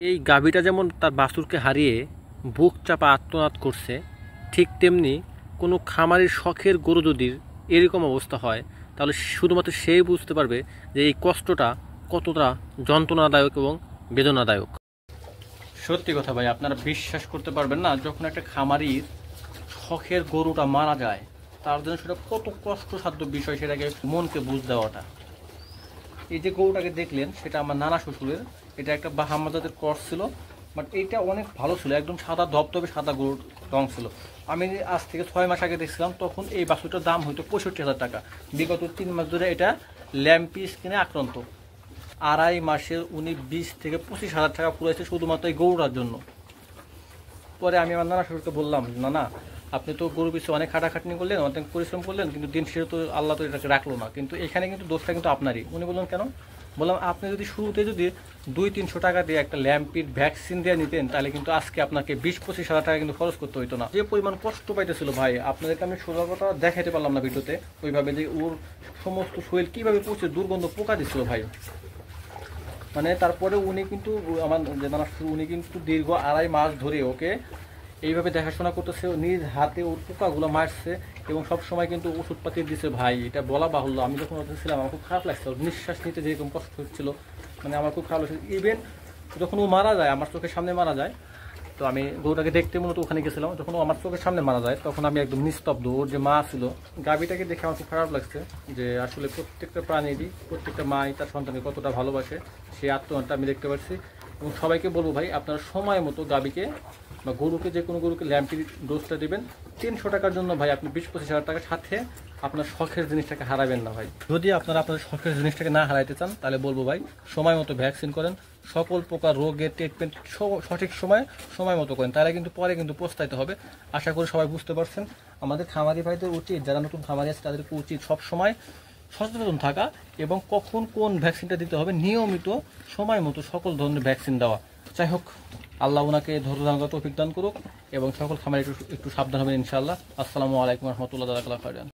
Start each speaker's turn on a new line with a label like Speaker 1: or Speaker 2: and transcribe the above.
Speaker 1: এই গাভীটা যেমন তার বাছুরকে হারিয়ে বুক চাপা আর্তনাদ করছে, ঠিক তেমনি কোনো খামারের শখের গরু যদি এরকম অবস্থা হয় তাহলে শুধুমাত্র সেই বুঝতে পারবে যে এই কষ্টটা কতটা যন্ত্রণাদায়ক এবং বেদনাদায়ক। সত্যি কথা ভাই, আপনারা বিশ্বাস করতে পারবেন না, যখন একটা খামারির শখের গরুটা মারা যায় তার জন্য সেটা কত কষ্টসাধ্য বিষয়, সেটাকে মনকে বুঝ দেওয়াটা। এই যে গরুটাকে দেখলেন সেটা আমার নানা শ্বশুরের, এটা একটা বাহামা জাতের ক্রস ছিল, বাট এইটা অনেক ভালো ছিল, একদম সাদা ধবধবে সাদা গরুর রং ছিল। আমি আজ থেকে 6 মাস আগে দেখছিলাম, তখন এই বাছুরটার দাম হয়তো 65,000 টাকা। বিগত 3 মাস ধরে এটা ল্যাম্পি স্কিনে আক্রান্ত। 2.5 মাসে উনি 20 থেকে 25,000 টাকা পুরাইছে শুধুমাত্র এই গরুটার জন্য। পরে আমি আমার নানা শ্বশুরকে বললাম, নানা আপনি তো গরু পিছিয়ে অনেক খাটাখাটনি করলেন, অনেক পরিশ্রম করলেন, কিন্তু দিন শেষে তো আল্লাহ তো এটাকে রাখলো না, কিন্তু এখানে কিন্তু দোষটা কিন্তু আপনারই। উনি বললেন কেন? বললাম আপনি যদি শুরুতে যদি 200-300 টাকা দিয়ে একটা ল্যাম্পির ভ্যাকসিন দিয়ে নিতেন তাহলে কিন্তু আজকে আপনাকে 20-25,000 টাকা কিন্তু খরচ করতে হইতো না। যে পরিমাণ কষ্ট পাইতেছিল ভাই, আপনাদেরকে আমি সোজা কথা দেখাইতে পারলাম না ভিডিওতে ওইভাবে, যে ওর সমস্ত শরীর কীভাবে পচে দুর্গন্ধ পোকা দিচ্ছিল ভাই। মানে তারপরে উনি কিন্তু আমার যে নানা উনি কিন্তু দীর্ঘ 2.5 মাস ধরে ওকে এইভাবে দেখাশোনা করতেছে, নিজ হাতে ওর পোকাগুলো মারছে এবং সব সময় কিন্তু ওষুধপাতি দিছে ভাই। এটা বলা বাহুল্য, আমি যখন ওখানে ছিলাম আমার খুব খারাপ লাগছে, নিঃশ্বাস নিতে যেরকম কষ্ট হচ্ছিল, মানে আমার খুব খারাপ লাগছে। ইভেন যখন ও মারা যায়, আমার চোখের সামনে মারা যায়, তো আমি গরুটাকে দেখতে মূলত ওখানে গেছিলাম, যখন ও আমার চোখের সামনে মারা যায় তখন আমি একদম নিস্তব্ধ। ওর যে মা ছিল, গাভীটাকে দেখে আমার খুব খারাপ লাগছে, যে আসলে প্রত্যেকটা প্রাণীরই প্রত্যেকটা মাই তার সন্তানকে কতটা ভালোবাসে, সেই আত্মনাটা আমি দেখতে পাচ্ছি। এবং সবাইকে বলবো ভাই, আপনারা সময় মতো গাভীকে বা গরুকে, যে কোনো গরুকে ল্যাম্পির ডোজটা দেবেন। 300 টাকার জন্য ভাই আপনি 20-25,000 টাকার সাথে আপনার শখের জিনিসটাকে হারাবেন না ভাই। যদি আপনারা আপনাদের শখের জিনিসটাকে না হারাইতে চান তাহলে বলবো ভাই, সময় মতো ভ্যাকসিন করেন, সকল প্রকার রোগের ট্রিটমেন্ট সঠিক সময় মতো করেন, তাহলে কিন্তু পরে কিন্তু পস্তাইতে হবে। আশা করি সবাই বুঝতে পারছেন। আমাদের খামারি ভাইদের উচিত, যারা নতুন খামারি আছে তাদেরকে উচিত সব সময় সচেতন থাকা এবং কখন কোন ভ্যাকসিনটা দিতে হবে নিয়মিত সময় মতো সকল ধরনের ভ্যাকসিন দেওয়া। যাই হোক, আল্লাহ ওনাকে ধৈর্য ধারণ করতে তৌফিক দান করুক এবং সকল খামারে একটু সাবধান হবেন ইনশাআল্লাহ। আসসালামু আলাইকুম রহমতুল্লাহ।